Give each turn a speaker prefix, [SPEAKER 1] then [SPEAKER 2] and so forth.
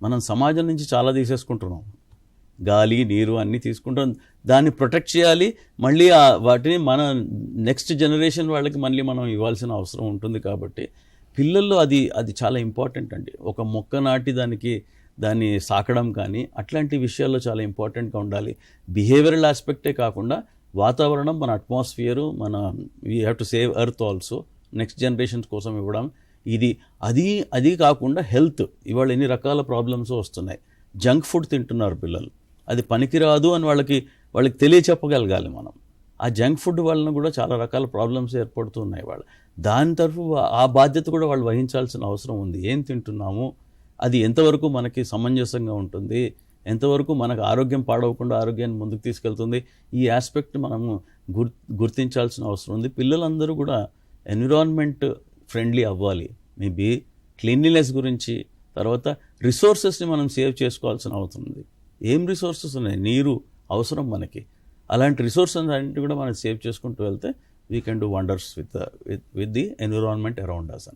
[SPEAKER 1] మనం సమాజం నుంచి చాలా తీసేసుకుంటున్నాం. గాలి, నీరు అన్నీ తీసుకుంటాం. దాన్ని ప్రొటెక్ట్ చేయాలి. మళ్ళీ వాటిని మన నెక్స్ట్ జనరేషన్ వాళ్ళకి మళ్ళీ మనం ఇవ్వాల్సిన అవసరం ఉంటుంది. కాబట్టి పిల్లల్లో అది చాలా ఇంపార్టెంట్ అండి. ఒక మొక్క నాటి దాన్ని సాకడం కానీ అట్లాంటి విషయాల్లో చాలా ఇంపార్టెంట్గా ఉండాలి. బిహేవియరల్ ఆస్పెక్టే కాకుండా వాతావరణం, మన atmosphere, we have to save earth also, next generations కోసం ఇవ్వడం. అది కాకుండా హెల్త్. ఇవాళ ఎన్ని రకాల ప్రాబ్లమ్స్ వస్తున్నాయి. జంక్ ఫుడ్ తింటున్నారు పిల్లలు. అది పనికిరాదు అని వాళ్ళకి తెలియచెప్పగలగాలి మనం. ఆ జంక్ ఫుడ్ వలన కూడా చాలా రకాల ప్రాబ్లమ్స్ ఏర్పడుతున్నాయి. దాని తరఫు ఆ బాధ్యత కూడా వాళ్ళు వహించాల్సిన అవసరం ఉంది. ఏం తింటున్నాము, అది ఎంతవరకు మనకి సమంజసంగా ఉంటుంది, ఎంతవరకు మనకు ఆరోగ్యం పాడవకుండా ఆరోగ్యాన్ని ముందుకు తీసుకెళ్తుంది, ఈ ఆస్పెక్ట్ మనము గుర్తించాల్సిన అవసరం ఉంది. పిల్లలందరూ కూడా ఎన్విరాన్మెంట్ ఫ్రెండ్లీ అవ్వాలి. మేబీ క్లీన్లీనెస్ గురించి, తర్వాత రిసోర్సెస్ని మనం సేవ్ చేసుకోవాల్సిన అవసరం ఉంది. ఏం రిసోర్సెస్ ఉన్నాయి? నీరు అవసరం మనకి. అలాంటి రిసోర్సెస్ అన్నింటి కూడా మనం సేవ్ చేసుకుంటూ వెళ్తే we can do wonders with the environment around us.